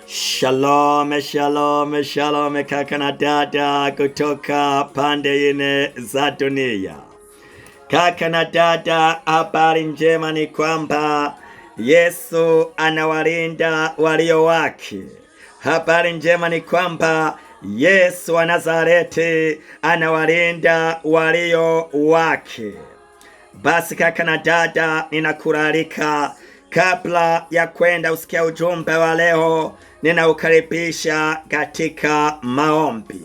Shalom, shalom, shalom kaka na dada kutoka pande ine za dunia. Kaka na dada, habari njema ni kwamba Yesu anawalinda walio wake. Habari njema ni kwamba Yesu wa Nazareti anawalinda walio wake. Basi kaka na dada, ninakulalika kabla ya kwenda usikia ujumbe wa leo, ninaukaribisha katika maombi.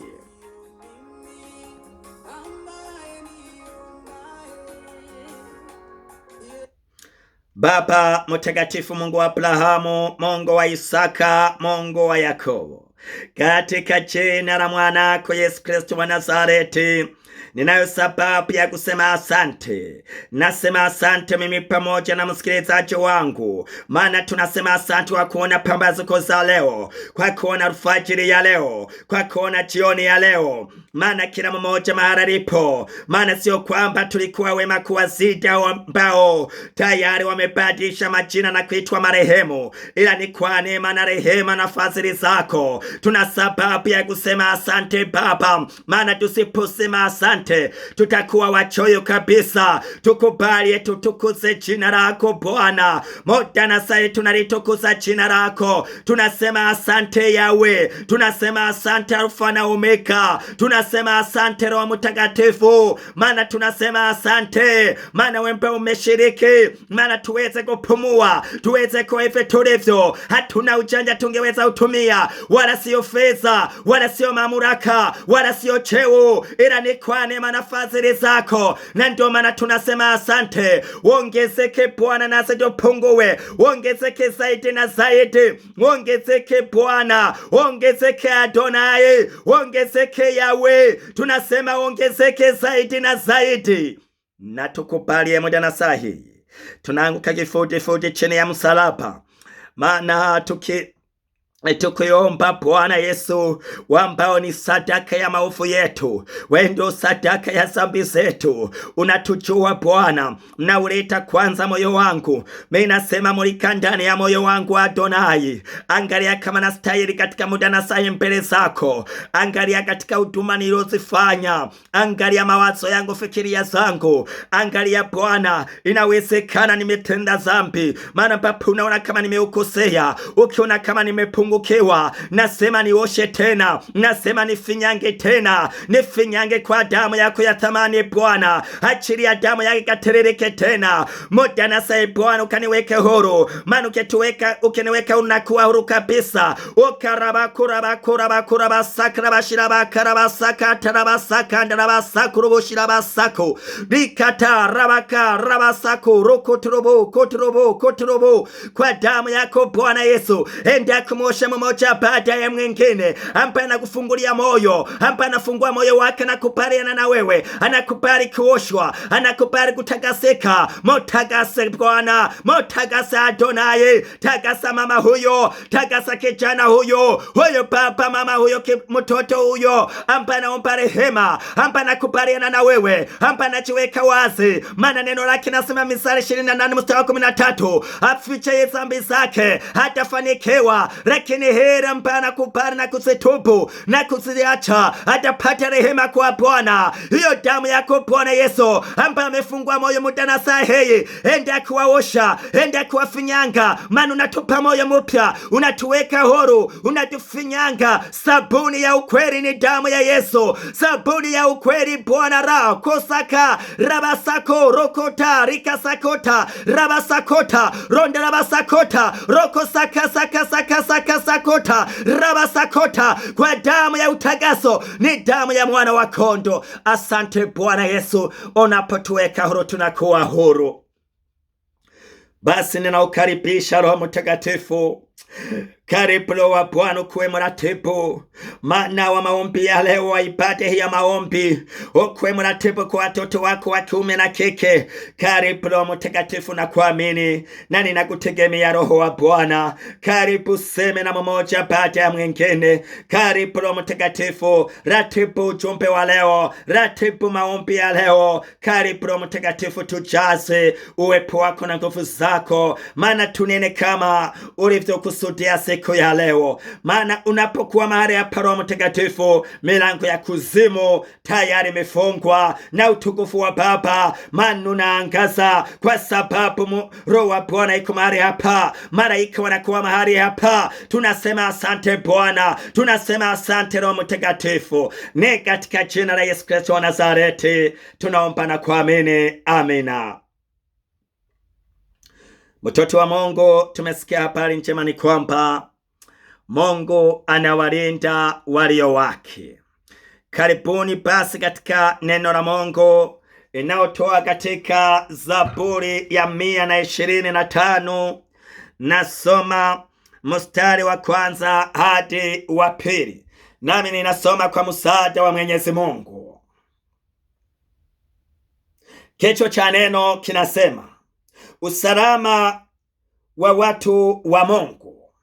Baba mtakatifu, Mungu wa Abrahamu, Mungu wa Isaka, Mungu wa Yakobo, katika jina la mwanako Yesu Kristo wa Nazareti, ninayo sababu ya kusema asante. Nasema asante mimi pamoja na msikilizaji wangu, maana tunasema asante kwa kuona pambazuko za leo, kwa kuona alfajiri ya leo, kwa kuona jioni ya leo, maana kila mmoja mahali alipo. Maana sio kwamba tulikuwa wema kuwazidi ambao tayari wamebadilisha majina na kuitwa marehemu, ila ni kwa neema na rehema na fadhili zako tuna sababu ya kusema asante Baba. Maana tusiposema asante tutakuwa wachoyo kabisa. Tukubali tutukuze jina lako Bwana. Moja na saa tunalitukuza jina lako. Tunasema asante Yawe, tunasema asante Alfa na Omega, tunasema asante Roho Mtakatifu. Maana tunasema asante, maana wewe umeshiriki, maana tuweze kupumua, tuweze kuishi tulivyo. Hatuna ujanja tungeweza utumia, wala sio fedha, wala sio mamlaka, wala sio cheo, ila ni kwa neema na fadhili zako. Na ndio maana tunasema asante. Uongezeke Bwana, nasi tupungue. Uongezeke zaidi na zaidi. Uongezeke Bwana, uongezeke Adonai, uongezeke Yawe. Tunasema uongezeke zaidi na zaidi. Na tukubalie muda na saa hii tunaanguka kifudifudi chini ya msalaba, maana tukiomba Bwana Yesu, ambao ni sadaka ya maovu yetu, wewe ndio sadaka ya dhambi zetu. Unatujua Bwana, na uleta kwanza moyo wangu. Mimi nasema mulika ndani ya moyo wangu Adonai. Angalia kama nastahili katika muda na saa mbele zako. Angalia katika huduma nilizofanya. Angalia mawazo yangu, fikiria zangu. Angalia Bwana, inawezekana nimetenda dhambi. Maana Baba unaona kama nimeukosea, ukiona kama nimepungukiwa, nasema nioshe tena, nasema nifinyange tena, nifinyange kwa damu yako ya thamani Bwana. Achilia damu yako ikaterereke tena. Moja na saa Bwana, ukaniweke huru, maana ukiniweka unakuwa huru kabisa. Kwa damu yako Bwana Yesu, enda kumosha mmoja baada ya mwingine, ambaye anakufungulia moyo, ambaye anafungua moyo wake na kupaliana na wewe, anakubali kuoshwa, anakubali kutakasika. Mtakase Bwana, mtakase Adonai. Takasa mama huyo, takasa kijana huyo baba, mama huyo, mtoto huyo, ambaye anaomba rehema, ambaye anakubaliana na wewe, ambaye anajiweka wazi. Maana neno lake nasema Mithali 28 mstari wa 13, afiche dhambi zake hatafanikiwa, lakini heri ambaye anakubali na kuzitubu na kuziacha atapata rehema kwa Bwana. Hiyo damu yako Bwana Yesu, ambaye amefungua moyo muda na saa hii, enda kuwaosha, enda kuwafinyanga. Maana unatupa moyo mpya, unatuweka huru, unatufinyanga. Sabuni ya ukweli ni damu ya Yesu. Sabuni ya ukweli Bwana, ra kosaka rabasako rokota rikasakota rabasakota ronda rabasakota rokosaka sakota rabasakota. Kwa damu ya utagaso, ni damu ya mwana wa kondo. Asante Bwana Yesu, unapotuweka huru tunakuwa huru. Basi ninaukaribisha Roho Mtakatifu. Karibu Roho wa Bwana kuwe mratibu, maana wa maombi ya leo, wa ibada hii ya maombi, ukuwe mratibu kwa watoto wako wa kiume na kike. Karibu Roho Mtakatifu, na kuamini na ninakutegemea Roho wa Bwana. Karibu seme na mmoja baada ya mwingine. Karibu Roho Mtakatifu, ratibu ujumbe wa leo, ratibu maombi ya leo. Karibu Roho Mtakatifu, tujaze uwepo wako na nguvu zako, maana tunene kama ulivyo alipokusudia siku ya leo. Maana unapokuwa mahali hapa, Roho Mtakatifu, milango ya kuzimu tayari imefungwa na utukufu wa Baba maana unaangaza, kwa sababu Roho wa Bwana iko mahali hapa, malaika wanakuwa mahali hapa. Tunasema asante Bwana, tunasema asante Roho Mtakatifu. Ni katika jina la Yesu Kristo wa Nazareti tunaomba na kuamini, amina. Mtoto wa Mungu, tumesikia habari njema ni kwamba Mungu anawalinda walio wake. Karibuni basi katika neno la Mungu inayotoa katika Zaburi ya 125. Nasoma mstari wa kwanza hadi wa pili, nami ninasoma kwa msaada wa Mwenyezi Mungu. Kichwa cha neno kinasema usalama wa watu wa Mungu.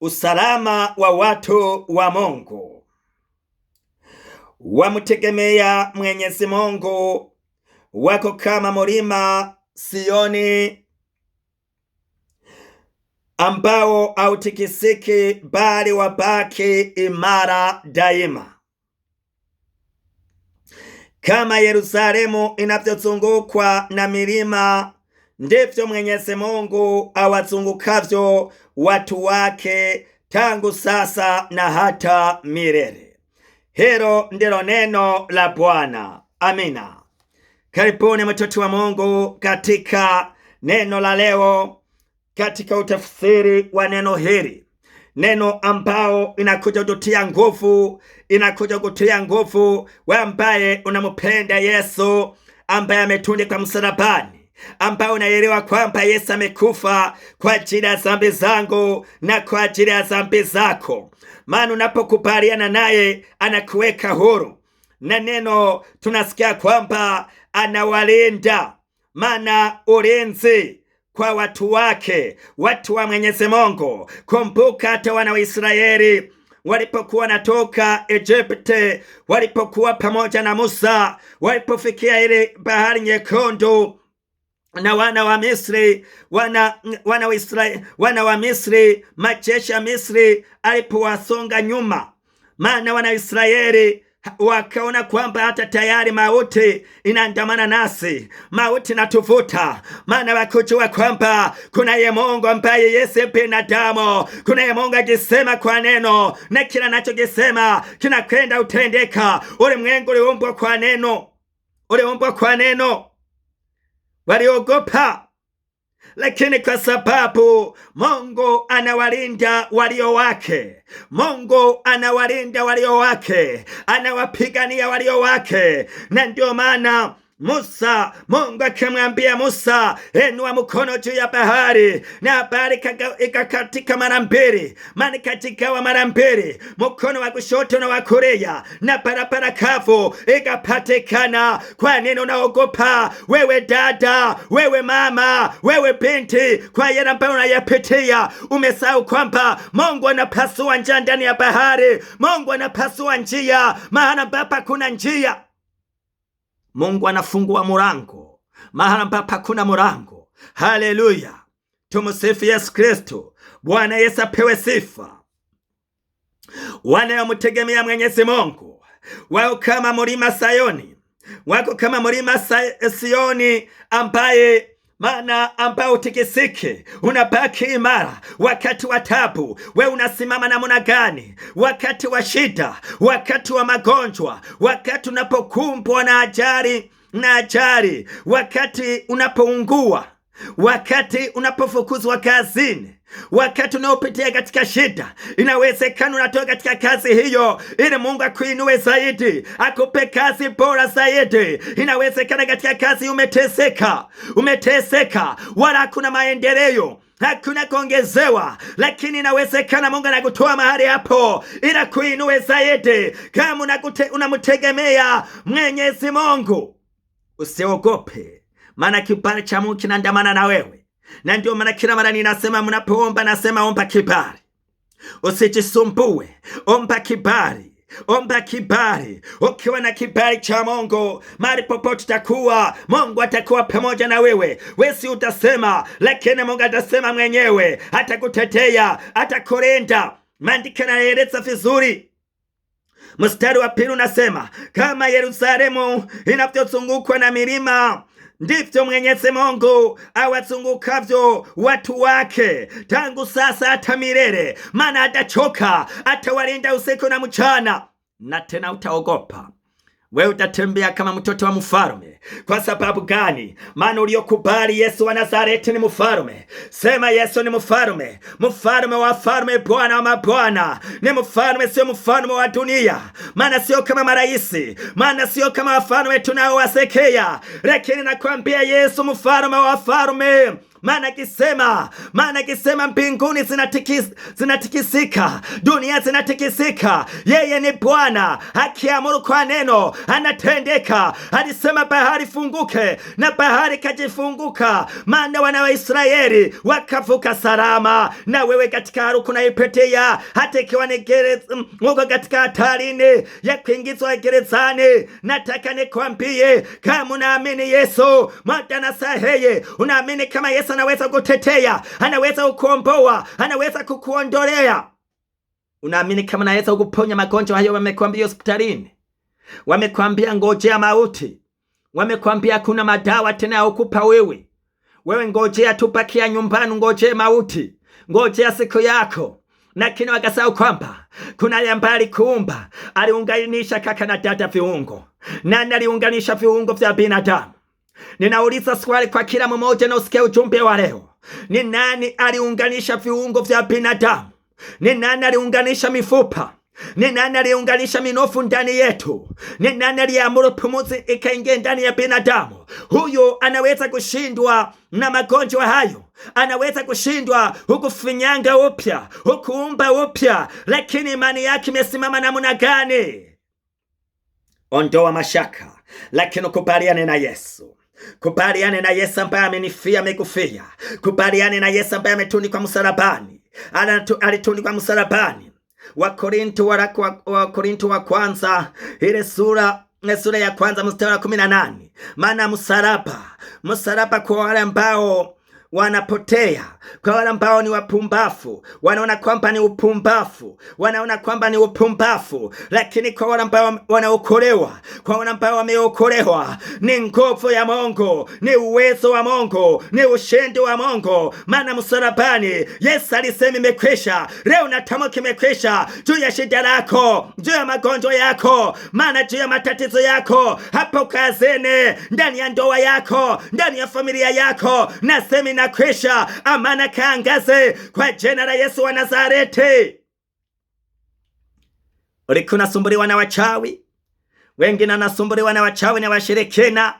Usalama wa watu wa Mungu. Wamtegemea Mwenyezi Mungu wako kama mlima Sioni ambao hautikisiki bali wabaki imara daima. Kama Yerusalemu inavyozungukwa na milima, ndivyo Mwenyezi Mungu awazungukavyo watu wake tangu sasa na hata milele. Hilo ndilo neno la Bwana. Amina. Karibuni mtoto wa Mungu katika neno la leo, katika utafsiri wa neno hili, neno ambao inakuja kutia nguvu, inakuja kutia nguvu wewe ambaye unampenda Yesu, ambaye ametundikwa msalabani, ambaye unaelewa kwamba Yesu amekufa kwa ajili ya dhambi zangu na kwa ajili ya dhambi zako. Maana unapokubaliana naye anakuweka huru. Na neno tunasikia kwamba anawalinda, maana ulinzi kwa watu wake, watu wa Mwenyezi Mungu. Kumbuka hata wana wa Israeli walipokuwa natoka Egypte, walipokuwa pamoja na Musa, walipofikia ile bahari nyekundu, na wana wa Misri, majeshi ya Misri alipowasonga nyuma, maana wana wa Israeli wakaona kwamba hata tayari mauti inaandamana nasi, mauti natuvuta. Maana wakujua kwamba kunaye Mungu ambaye Yesu binadamu, kunaye Mungu akisema kwa neno na kila anachokisema kinakwenda utendeka. Ulimwengu uliumbwa kwa neno, uliumbwa kwa neno. Waliogopa, lakini kwa sababu Mungu anawalinda walio wake, Mungu anawalinda walio wake, anawapigania walio wake. Na ndio maana Mungu akamwambia Musa, inua mkono juu ya bahari, na bahari ikakatika mara mbili, maana ikagawa mara mbili, mkono wa kushoto na wa kulia, na barabara kavu ikapatikana. Kwa nini unaogopa wewe dada, wewe mama, wewe binti, kwa yale ambayo unayapitia? Umesahau kwamba Mungu anapasua njia ndani ya bahari. Mungu anapasua njia maana ambapo kuna njia. Mungu anafungua mulango mahala ambapo hakuna mulango. Haleluya, tumsifu Yesu Kristo. Bwana Yesu apewe sifa. Wanaomtegemea Mwenyezi Mungu wao kama mlima Sayoni, wako kama mlima Sioni ambaye maana ambao utikisiki, unabaki imara wakati wa tabu. We unasimama namna gani? Wakati wa shida, wakati wa magonjwa, wakati unapokumbwa na ajali, wakati unapoungua, wakati unapofukuzwa kazini, wakati unaopitia katika shida. Inawezekana unatoka katika kazi hiyo ili Mungu akuinue zaidi, akupe kazi bora zaidi. Inawezekana katika kazi umeteseka, wala hakuna maendeleo, hakuna kuongezewa, lakini inawezekana Mungu anakutoa mahali hapo ili kuinue zaidi. Kama unamtegemea Mwenyezi Mungu, usiogope, maana kibali cha Mungu kinaandamana na wewe. Na ndio maana kila mara ninasema, mnapoomba nasema omba kibali. Usijisumbue, omba kibali. Omba kibali. Ukiwa na kibali cha Mungu, mahali popote utakuwa, Mungu atakuwa pamoja na wewe. Wewe si utasema, lakini Mungu atasema mwenyewe, atakutetea, atakulinda. Maandiko yanaeleza vizuri. Mstari wa 2 unasema, kama Yerusalemu inavyozungukwa na milima, ndivyo Mwenyezi Mungu awazungukavyo watu wake tangu sasa hata milele. Maana atachoka, atawalinda usiku na mchana, na tena utaogopa. Wewe utatembea kama mtoto wa mfalme. Kwa sababu gani? Maana uliokubali Yesu wa Nazareti ni mfalme. Sema Yesu ni mfalme, mfalme wa falme, Bwana wa mabwana. Ni mfalme, sio mfalme wa dunia. Maana sio kama maraisi, maana sio kama wafalme tunaowasekea, lakini nakwambia Yesu mfalme wa falme. Maana kisema mbinguni zinatikisika, dunia zinatikisika. Yeye ni Bwana, akiamuru kwa neno anatendeka. Alisema bahari funguke, na bahari kajifunguka. Maana wana wa Israeli wakavuka salama. Na wewe katika haruku unaipitia, hata ikiwa ni uko katika hatarini ya kuingizwa gerezani, nataka nikwambie, kama unaamini Yesu mwana saheye, unaamini kama Yesu anaweza kutetea, anaweza kukuomboa, anaweza kukuondolea, unaamini kama anaweza kukuponya magonjwa hayo. Wamekwambia hospitalini, wamekwambia ngojea mauti, wamekwambia kuna madawa tena ya ukupa wewe ngojea tupakia nyumbani, ngojea mauti, ngojea siku yako. Lakini wakasahau kwamba kuna yule ambaye alikuumba, aliunganisha kaka na dada viungo. Nani aliunganisha viungo vya binadamu? Ninauliza swali kwa kila mmoja na usikie ujumbe wa leo. Ni nani aliunganisha viungo vya binadamu? Ni nani aliunganisha mifupa? Ni nani aliunganisha minofu ndani yetu? Ni nani aliamuru pumuzi ikaingia ndani ya binadamu? Huyo anaweza kushindwa na magonjwa hayo, anaweza kushindwa hukufinyanga upya, hukuumba upya, lakini imani yake imesimama namna gani? Ondoa mashaka, lakini kubaliane na Yesu. Kubaliane na Yesu ambaye amenifia, amekufia. Kubaliane na Yesu ambaye ametundikwa msalabani. Alitundikwa msalabani. Wakorintho wa kwanza ile sura ya kwanza mstari wa 18. Maana msalaba kwa wale ambao wanapotea, kwa wale ambao ni wapumbafu, wanaona kwamba ni upumbafu, lakini kwa wale ambao wanaokolewa, kwa wale ambao wameokolewa, ni nguvu ya Mungu, ni uwezo wa Mungu, ni ushindi wa Mungu. Maana msalabani Yesu alisema imekwisha. Leo natamka imekwisha juu ya shida lako, juu ya magonjwa yako, maana juu ya matatizo yako, hapo kazini, ndani ya ndoa yako, ndani ya familia yako, nasema inakwisha. Amana kaangaze kwa jina la Yesu wa Nazareti. Ulikuwa unasumbuliwa na wachawi, wengine wanasumbuliwa na wachawi na washirikina.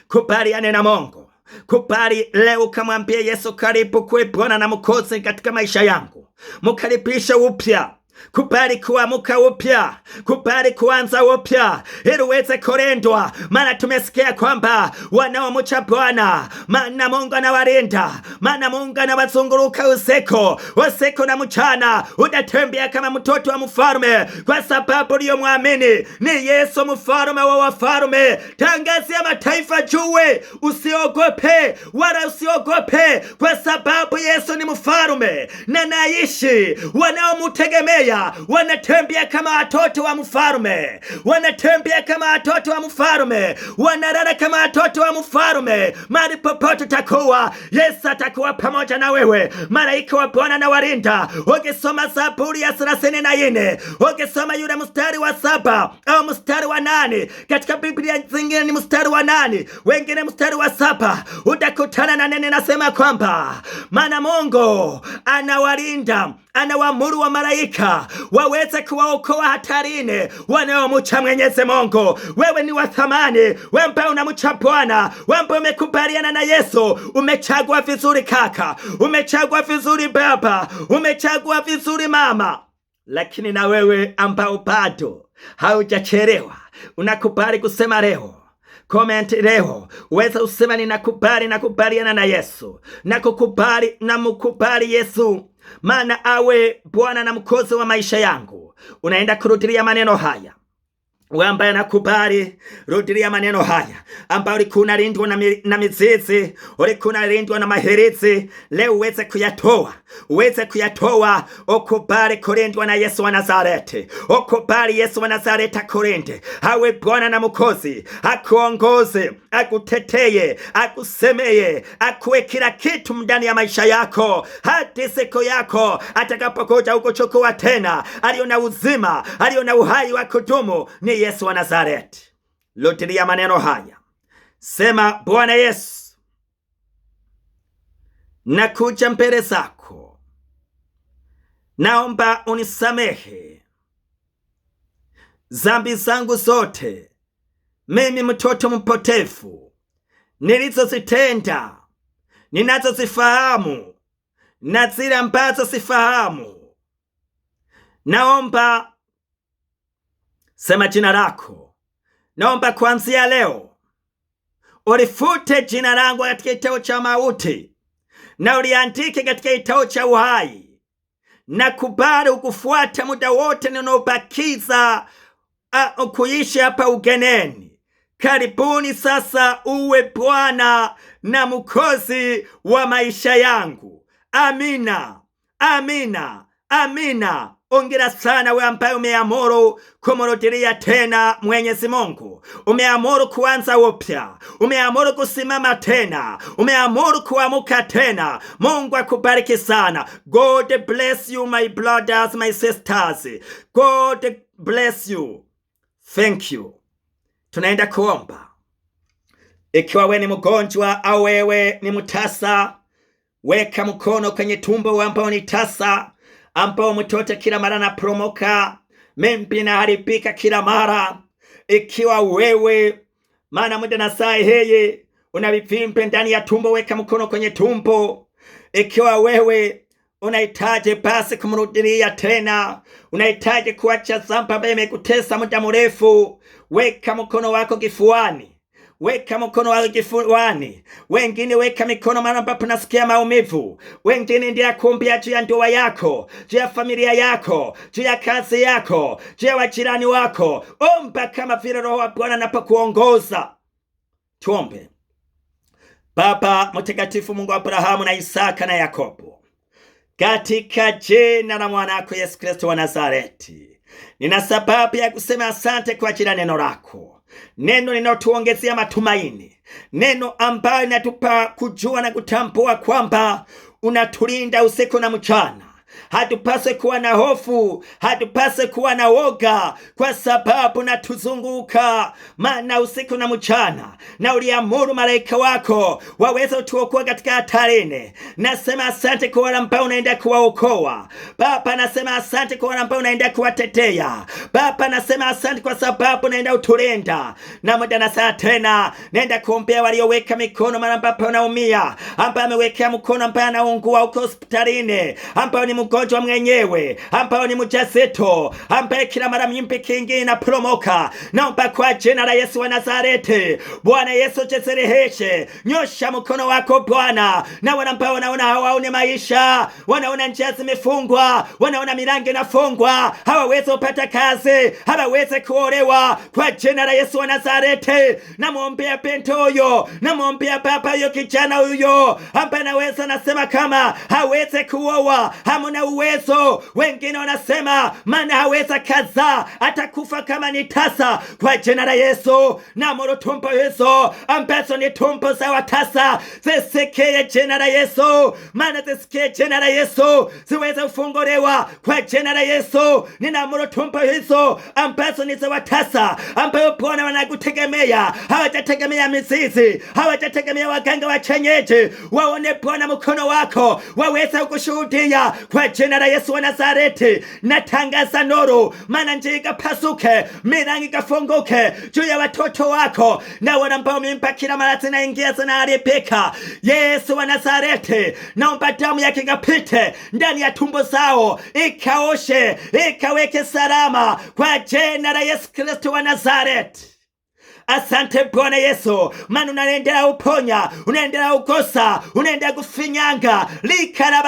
Kubaliane na Mungu. Kubali leo, kamwambie Yesu, karibu kuwe Bwana na Mwokozi katika maisha yangu. Mkaribisha upya. Kubali kuamka upya, kubali kuanza upya, ili uweze kulindwa. Maana tumesikia kwamba wanaomcha Bwana, maana Mungu anawalinda, maana Mungu anawazunguruka usiku na mchana. Utatembea kama mtoto wa mfalme, kwa sababu uliyomwamini ni Yesu, mfalme wa wafalme. Tangazia mataifa jue, usiogope wala usiogope, kwa sababu Yesu ni mfalme na naishi. Wanaomtegemea wanatembea kama watoto wa mfalme, wanatembea kama watoto wa mfalme, wanalala kama watoto wa mfalme. Mahali popote utakuwa, Yesu atakuwa pamoja na wewe. Malaika wa Bwana na walinda. Ukisoma Zaburi ya 34, ukisoma yule mstari wa 7 au mstari wa 8, katika Biblia zingine ni mstari wa 8, wengine mstari wa 7, utakutana na neno nasema kwamba maana Mungu anawalinda, anawaamuru wa malaika waweze kuwaokoa hatarini wanaomcha Mwenyezi Mungu. Wewe ni wa thamani, wewe ambaye unamcha Bwana, wewe ambaye umekubaliana na Yesu. Umechagua vizuri kaka, umechagua vizuri baba, umechagua vizuri mama. Lakini na wewe ambao bado haujachelewa, unakubali kusema leo, comment leo, uweza usema nakubaliana na Yesu, namkubali Yesu, maana awe Bwana na Mwokozi wa maisha yangu. Yesu, unaenda kurudilia maneno haya. Wewe ambaye anakubali, rudilia maneno haya. Ambaye ulikuwa unalindwa na mizizi, ulikuwa unalindwa na maherizi, leo uweze kuyatoa. Uweze kuyatoa, ukubali kulindwa na Yesu wa Nazareti. Ukubali Yesu wa Nazareti akulinde. Awe Bwana na Mwokozi, akuongoze, akuteteye, akusemeye, akuwe kila kitu ndani ya maisha yako, hadi siku yako atakapokuja kukuchukua tena. Aliyo na uzima, aliyo na uhai wa kudumu ni Yesu wa Nazareti. Rudilia maneno haya. Sema, Bwana Yesu, nakuja mbele zako, naomba unisamehe dhambi zangu zote, mimi mtoto mpotevu, nilizozitenda, ninazozifahamu na zile ambazo sifahamu. Naomba, sema jina lako, naomba kuanzia leo ulifute jina langu katika kitabu cha mauti na uliandike katika kitabu cha uhai. Nakubali ukufuata muda wote ninaobakiza kuishi hapa ugeneni. Karibuni sasa uwe Bwana na Mwokozi wa maisha yangu. Amina, amina, amina. Ongera sana we ambaye umeamuru kumurudilia tena Mwenyezi Mungu. Umeamuru kuanza upya. Umeamuru kusimama tena. Umeamuru kuamuka tena. Mungu akubariki sana. God bless you, my brothers, my sisters. God bless you. Thank you. Tunaenda kuomba. Ikiwa we ni mgonjwa au wewe ni mtasa, weka mkono kwenye tumbo ambao ni tasa, ambao mtoto kila mara na promoka, mimpi na haribika kila mara. Ikiwa wewe maana muda na saa heye unavivimbe ndani ya tumbo, weka mkono kwenye tumbo. Ikiwa wewe unahitaji basi kumrudilia tena, unahitaji kuacha dhambi ambayo imekutesa muda mrefu, weka mkono wako kifuani. Weka mkono wako kifuani. Wengine weka mikono mara ambapo nasikia maumivu. Wengine ndio kuombea juu ya ndoa yako, juu ya familia yako, juu ya kazi yako, juu ya wajirani wako. Omba kama vile Roho wa Bwana anapokuongoza. Tuombe. Baba mtakatifu, Mungu wa Abrahamu na Isaka na Yakobo, katika jina la mwanako Yesu Kristo wa Nazareti, nina sababu ya kusema asante kwa ajili ya neno lako. Neno linalotuongezea matumaini, neno ambayo linatupa kujua na kutambua kwamba unatulinda usiku na mchana. Hatupaswe kuwa na hofu, hatupaswe kuwa na woga, kwa sababu natuzunguka maana usiku na mchana, na uliamuru malaika wako waweze kutuokoa katika hatarini. Nasema asante kwa wale ambao unaenda kuwaokoa Baba. Nasema asante kwa wale ambao unaenda kuwatetea Baba. Nasema asante kwa sababu unaenda utulinda. Na muda na saa tena naenda kuombea walioweka mikono mara ambapo wanaumia, ambao amewekea mkono ambaye anaungua huko hospitalini, ambao ni mgonjwa mwenyewe, ambao ni mjazito, ambaye kila mara mimpi kingi na promoka. Naomba kwa jina la Yesu wa Nazareti, Bwana Yesu jezereheshe. Nyosha mkono wako Bwana, na wale ambao wanaona hawaone maisha, wanaona njia zimefungwa, wanaona milango inafungwa, hawawezi kupata kazi, hawawezi kuolewa, kwa jina la Yesu wa Nazareti namwombea binto huyo, namwombea baba huyo, kijana huyo ambaye anaweza nasema kama hawezi kuoa, hamuna uwezo. Wengine wanasema maana haweza kaza, atakufa kama ni tasa. Kwa jina la Yesu naamuru tumbo hizo ambazo ni tumbo za watasa zisikie jina la Yesu, maana zisikie jina la Yesu, ziweze kufunguliwa kwa jina la Yesu. Ninaamuru tumbo hizo ambazo ni za watasa, ambayo Bwana wanakutegemea, hawajategemea mizizi, hawajategemea waganga wa kienyeji, waone Bwana mkono wako, waweze kushuhudia kwa jina la Yesu wa Nazareti. Natangaza nuru, maana njia ikapasuke, milango ikafunguke juu ya watoto wako, na wale ambao mimpa kila mara zinaingia zinaharibika. Yesu wa Nazareti, naomba damu yake ikapite ndani ya tumbo zao, ikaoshe, ikaweke salama kwa jina la Yesu Kristo wa Nazareti. Asante Bwana Yesu, maana unaendelea uponya, unaendelea ukosa, unaendelea kufinyanga likana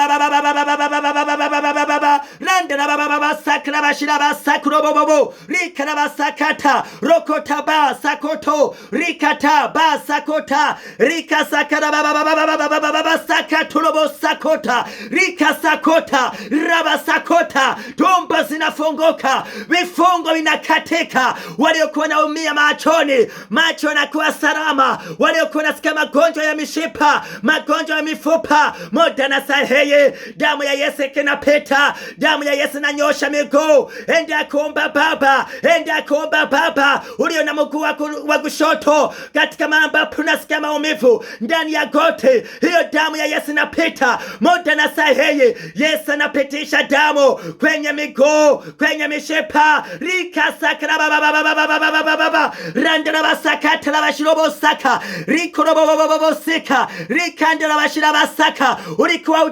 randa baba sakra bashira basakro bobo likana basakata rokota basakoto rikata basakota rikasakara baba sakatulobo sakota rikasakota rabasakota, tumbo zinafunguka, vifungo vinakatika, waliokuwa naumia machoni, macho yanakuwa salama, waliokuwa nasikia magonjwa ya mishipa, magonjwa ya mifupa, moja na sahihi, damu ya Yesu kinapita, damu ya Yesu nanyosha miguu. Enda kuomba Baba, enda kuomba Baba, ulio na mguu wa kushoto katika ambapo unasikia maumivu ndani ya goti, hiyo damu ya Yesu inapita, moja na sahihi. Yesu anapitisha damu kwenye miguu, kwenye mishipa, rikasakra baba randra basakata la bashirobo saka rikorobo sika rikandra bashira basaka. Ulikuwa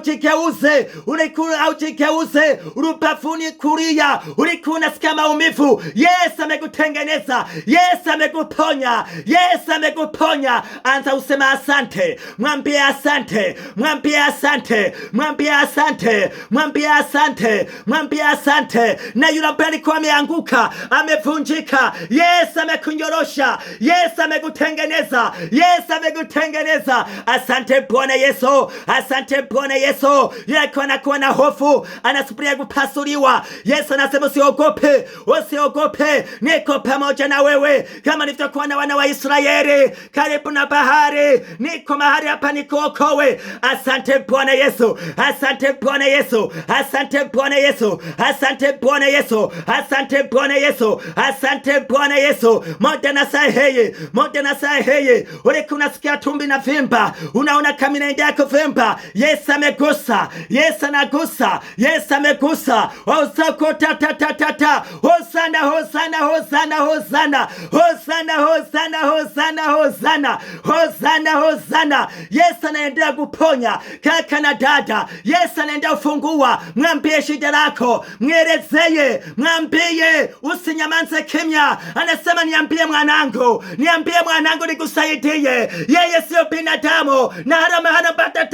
ujigeuze urupafuni kulia, ulikuwa unasikia maumivu, Yesu amekutengeneza, Yesu amekuponya, Yesu amekuponya. Anza usema asante, mwambie asante, mwambie asante, mwambie asante, mwambie asante, mwambie asante. Na yule ambaye alikuwa ameanguka, amevunjika, Yesu amekunyorosha, Yesu amekutengeneza, Yesu amekutengeneza. Asante Bwana Yesu, asante Bwana Yesu. Yule anakuwa na hofu, anasubiria kupasuliwa, Yesu anasema usiogope, usiogope, niko pamoja na wewe. Kama nilivyokuwa na wana wa Israeli karibu na bahari, niko mahali hapa nikuokoe. Asante Bwana Yesu, asante Bwana Yesu, asante Bwana Yesu, asante Bwana Yesu, asante Bwana Yesu, asante Bwana Yesu. Moja na sahihi, moja na sahihi, ulikuwa unasikia tumbi na vimba, unaona kama inaendelea kuvimba, Yesu amegusa, Yesu anagusa, Yesu amegusa. Osakota ta hosana hosana hosana hosana hosana hosana hosana hosana hosana hosana. Yesu anaendelea kuponya kaka na dada, Yesu anaendelea kufungua. Mwambie shida lako, mwelezeye, mwambie, usinyamanze kimya. Anasema niambie mwanangu, niambie mwanangu nikusaidie. Yeye sio binadamu, na hana bata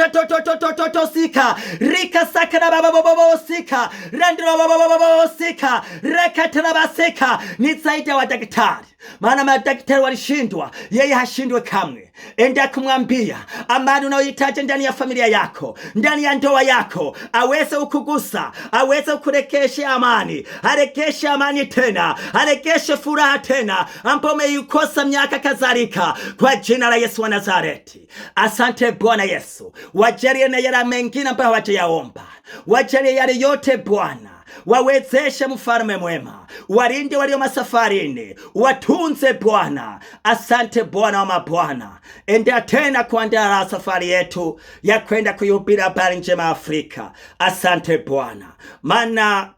sika rika sakara baba sika randro baba sika rekatana basika. Ni zaidi wa daktari, maana madaktari walishindwa, yeye hashindwe kamwe. Enda kumwambia amani unayohitaji ndani ya familia yako, ndani ya ndoa yako, aweze ukugusa, aweze kurekesha amani, arekeshe amani tena, arekeshe furaha tena ambapo umeikosa miaka kadhalika, kwa jina la Yesu wa Nazareti. Asante Bwana Yesu, wajalie na yale mengine ambayo hawajayaomba, wajalie yale yote Bwana, wawezeshe mfalme mwema, walinde walio masafarini, watunze Bwana. Asante Bwana wa mabwana, endea tena kuandaa safari yetu ya kwenda kuihubiri habari njema Afrika. Asante Bwana, maana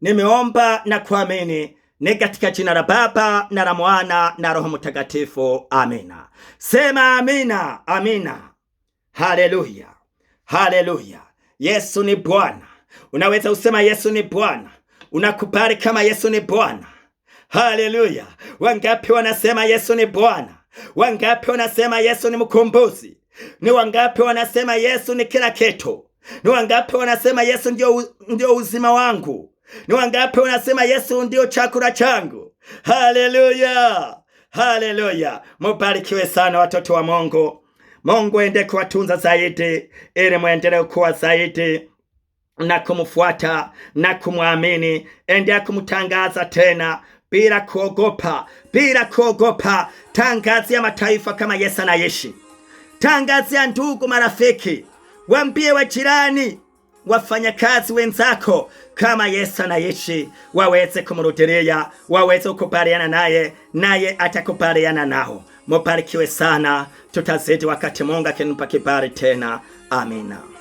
nimeomba na kuamini ni katika jina la Baba na la Mwana na Roho Mtakatifu. Amina. Sema amina, amina. Haleluya, haleluya. Yesu ni Bwana. Unaweza usema Yesu ni Bwana, unakubali kama Yesu ni Bwana. Haleluya. Wangapi wanasema Yesu ni Bwana? Wangapi wanasema Yesu ni mkombozi? Ni wangapi wanasema Yesu ni kila kitu? Ni wangapi wanasema Yesu ndio uzima wangu? Ni wangapi wanasema Yesu ndio chakula changu? Haleluya, haleluya. Mubarikiwe sana watoto wa Mungu. Mungu ende kuwatunza zaidi, ili muendelee kuwa zaidi na kumfuata na kumwamini. Endea kumtangaza tena bila kuogopa, bila kuogopa. Tangazia mataifa kama Yesu anaishi. Tangazia ndugu, marafiki, waambie wajirani, wafanyakazi wenzako kama Yesu anaishi, waweze kumrudilia, waweze kukubaliana naye, naye atakubaliana nao. Mubarikiwe sana. Tutazidi wakati Mungu akinipa kibali tena. Amina.